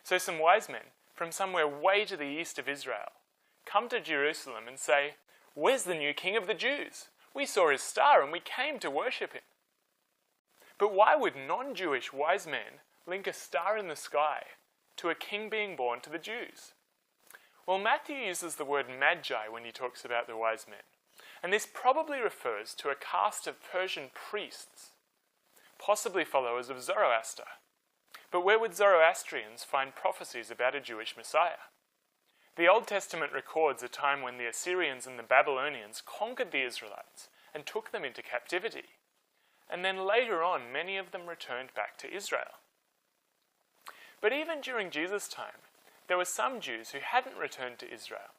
So some wise men from somewhere way to the east of Israel come to Jerusalem and say, "Where's the new king of the Jews? We saw his star and we came to worship him." But why would non-Jewish wise men link a star in the sky to a king being born to the Jews? Well, Matthew uses the word Magi when he talks about the wise men, and this probably refers to a caste of Persian priests, possibly followers of Zoroaster. But where would Zoroastrians find prophecies about a Jewish Messiah? The Old Testament records a time when the Assyrians and the Babylonians conquered the Israelites and took them into captivity. And then later on, many of them returned back to Israel. But even during Jesus' time, there were some Jews who hadn't returned to Israel.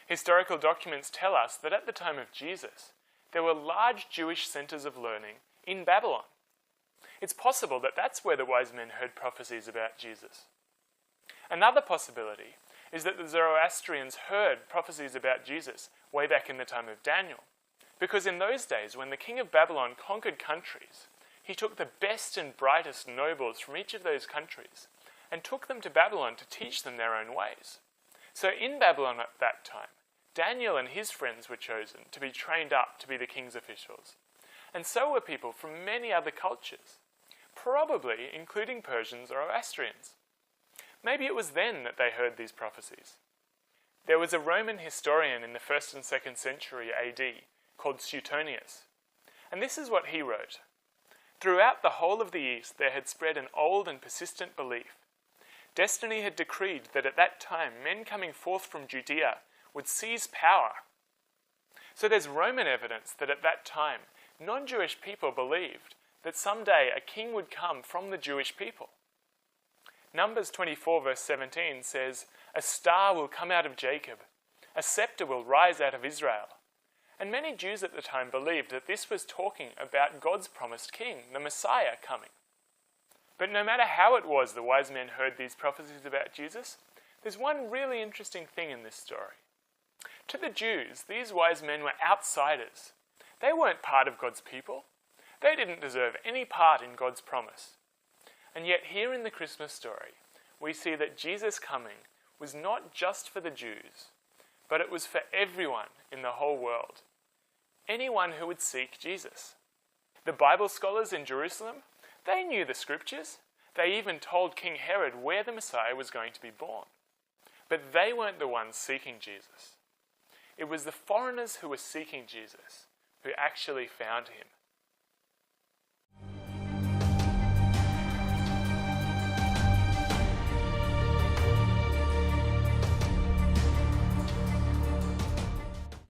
Historical documents tell us that at the time of Jesus, there were large Jewish centers of learning in Babylon. It's possible that that's where the wise men heard prophecies about Jesus. Another possibility is that the Zoroastrians heard prophecies about Jesus way back in the time of Daniel. Because in those days, when the king of Babylon conquered countries, he took the best and brightest nobles from each of those countries and took them to Babylon to teach them their own ways. So in Babylon at that time, Daniel and his friends were chosen to be trained up to be the king's officials. And so were people from many other cultures, probably including Persians or Zoroastrians. Maybe it was then that they heard these prophecies. There was a Roman historian in the 1st and 2nd century AD called Suetonius, and this is what he wrote. Throughout the whole of the East there had spread an old and persistent belief. Destiny had decreed that at that time men coming forth from Judea would seize power. So there's Roman evidence that at that time non-Jewish people believed that someday a king would come from the Jewish people. Numbers 24 verse 17 says, "A star will come out of Jacob, a scepter will rise out of Israel." And many Jews at the time believed that this was talking about God's promised king, the Messiah, coming. But no matter how it was the wise men heard these prophecies about Jesus, there's one really interesting thing in this story. To the Jews, these wise men were outsiders. They weren't part of God's people. They didn't deserve any part in God's promise. And yet here in the Christmas story, we see that Jesus' coming was not just for the Jews, but it was for everyone in the whole world. Anyone who would seek Jesus. The Bible scholars in Jerusalem, they knew the scriptures. They even told King Herod where the Messiah was going to be born. But they weren't the ones seeking Jesus. It was the foreigners who were seeking Jesus who actually found him.